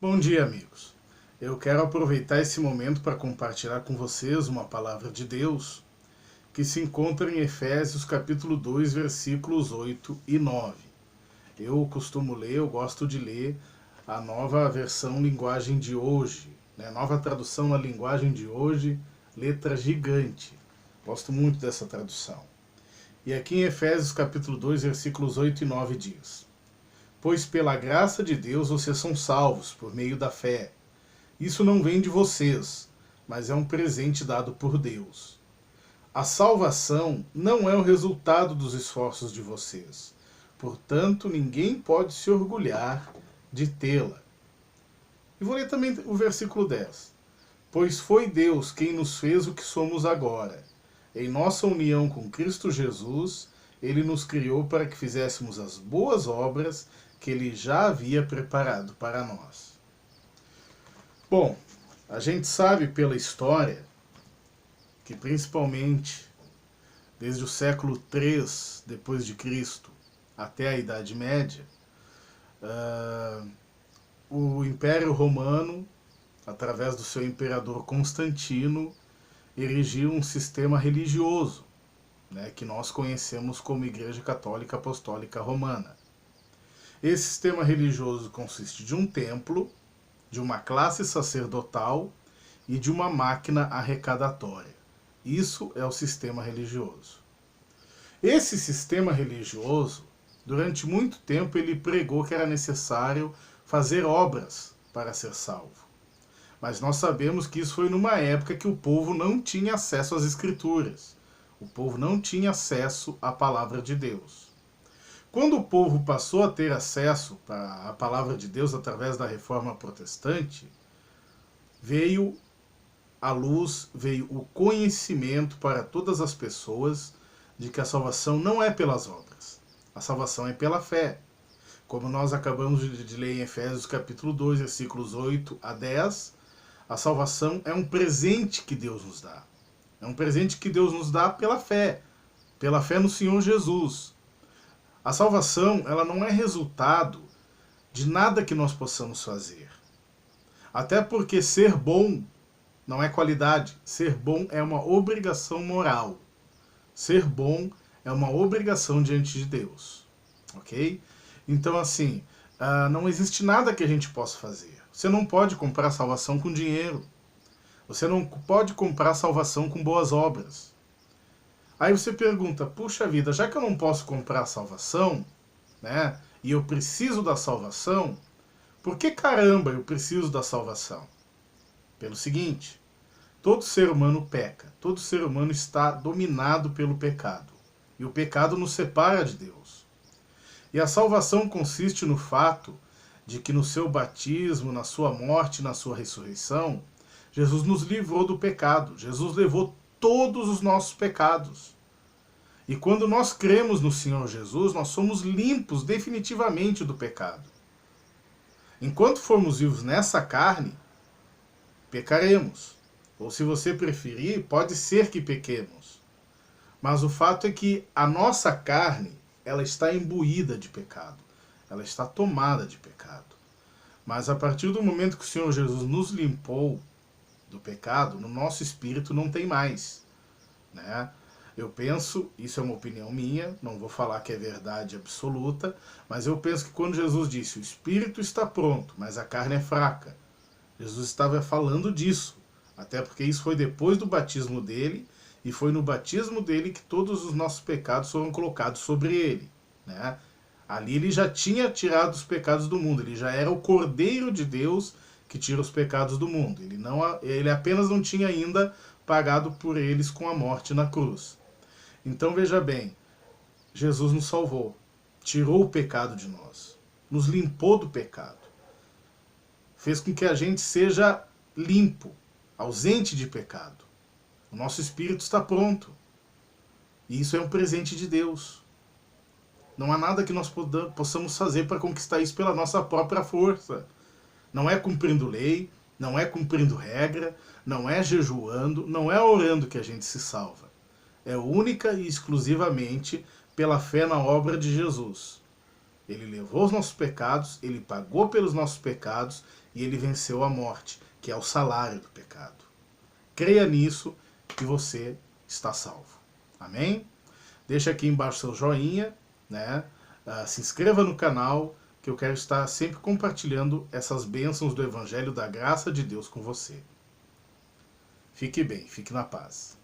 Bom dia, amigos. Eu quero aproveitar esse momento para compartilhar com vocês uma palavra de Deus que se encontra em Efésios capítulo 2, versículos 8 e 9. Eu costumo ler, eu gosto de ler a nova versão linguagem de hoje, né? Nova tradução na linguagem de hoje, letra gigante. Gosto muito dessa tradução. E aqui em Efésios capítulo 2, versículos 8 e 9 diz: Pois pela graça de Deus vocês são salvos por meio da fé. Isso não vem de vocês, mas é um presente dado por Deus. A salvação não é o resultado dos esforços de vocês. Portanto, ninguém pode se orgulhar de tê-la. E vou ler também o versículo 10. Pois foi Deus quem nos fez o que somos agora. Em nossa união com Cristo Jesus, Ele nos criou para que fizéssemos as boas obras que Ele já havia preparado para nós. Bom, a gente sabe pela história que principalmente desde o século III depois de Cristo até a Idade Média, o Império Romano, através do seu imperador Constantino, erigiu um sistema religioso, né, que nós conhecemos como Igreja Católica Apostólica Romana. Esse sistema religioso consiste de um templo, de uma classe sacerdotal e de uma máquina arrecadatória. Isso é o sistema religioso. Esse sistema religioso, durante muito tempo, ele pregou que era necessário fazer obras para ser salvo. Mas nós sabemos que isso foi numa época que o povo não tinha acesso às Escrituras. O povo não tinha acesso à palavra de Deus. Quando o povo passou a ter acesso à palavra de Deus através da Reforma Protestante, veio a luz, veio o conhecimento para todas as pessoas de que a salvação não é pelas obras. A salvação é pela fé. Como nós acabamos de ler em Efésios capítulo 2, versículos 8 a 10, a salvação é um presente que Deus nos dá. É um presente que Deus nos dá pela fé no Senhor Jesus. A salvação, ela não é resultado de nada que nós possamos fazer. Até porque ser bom não é qualidade. Ser bom é uma obrigação moral. Ser bom é uma obrigação diante de Deus. Ok? Então, assim, não existe nada que a gente possa fazer. Você não pode comprar salvação com dinheiro. Você não pode comprar salvação com boas obras. Aí você pergunta, puxa vida, já que eu não posso comprar a salvação, né, e eu preciso da salvação, por que caramba eu preciso da salvação? Pelo seguinte, todo ser humano peca, todo ser humano está dominado pelo pecado. E o pecado nos separa de Deus. E a salvação consiste no fato de que no seu batismo, na sua morte, na sua ressurreição, Jesus nos livrou do pecado. Jesus levou todos os nossos pecados. E quando nós cremos no Senhor Jesus, nós somos limpos definitivamente do pecado. Enquanto formos vivos nessa carne, pecaremos. Ou se você preferir, pode ser que pequemos. Mas o fato é que a nossa carne, ela está imbuída de pecado. Ela está tomada de pecado. Mas a partir do momento que o Senhor Jesus nos limpou do pecado, no nosso espírito não tem mais, né? Eu penso, isso é uma opinião minha, não vou falar que é verdade absoluta, mas eu penso que quando Jesus disse, o espírito está pronto, mas a carne é fraca, Jesus estava falando disso, até porque isso foi depois do batismo dele, e foi no batismo dele que todos os nossos pecados foram colocados sobre ele, né? Ali ele já tinha tirado os pecados do mundo, ele já era o Cordeiro de Deus que tira os pecados do mundo. Ele apenas não tinha ainda pagado por eles com a morte na cruz. Então veja bem, Jesus nos salvou, tirou o pecado de nós, nos limpou do pecado, fez com que a gente seja limpo, ausente de pecado. O nosso espírito está pronto. E isso é um presente de Deus. Não há nada que nós possamos fazer para conquistar isso pela nossa própria força. Não é cumprindo lei, não é cumprindo regra, não é jejuando, não é orando que a gente se salva. É única e exclusivamente pela fé na obra de Jesus. Ele levou os nossos pecados, ele pagou pelos nossos pecados e ele venceu a morte, que é o salário do pecado. Creia nisso e você está salvo. Amém? Deixa aqui embaixo seu joinha, né? Se inscreva no canal, que eu quero estar sempre compartilhando essas bênçãos do Evangelho da graça de Deus com você. Fique bem, fique na paz.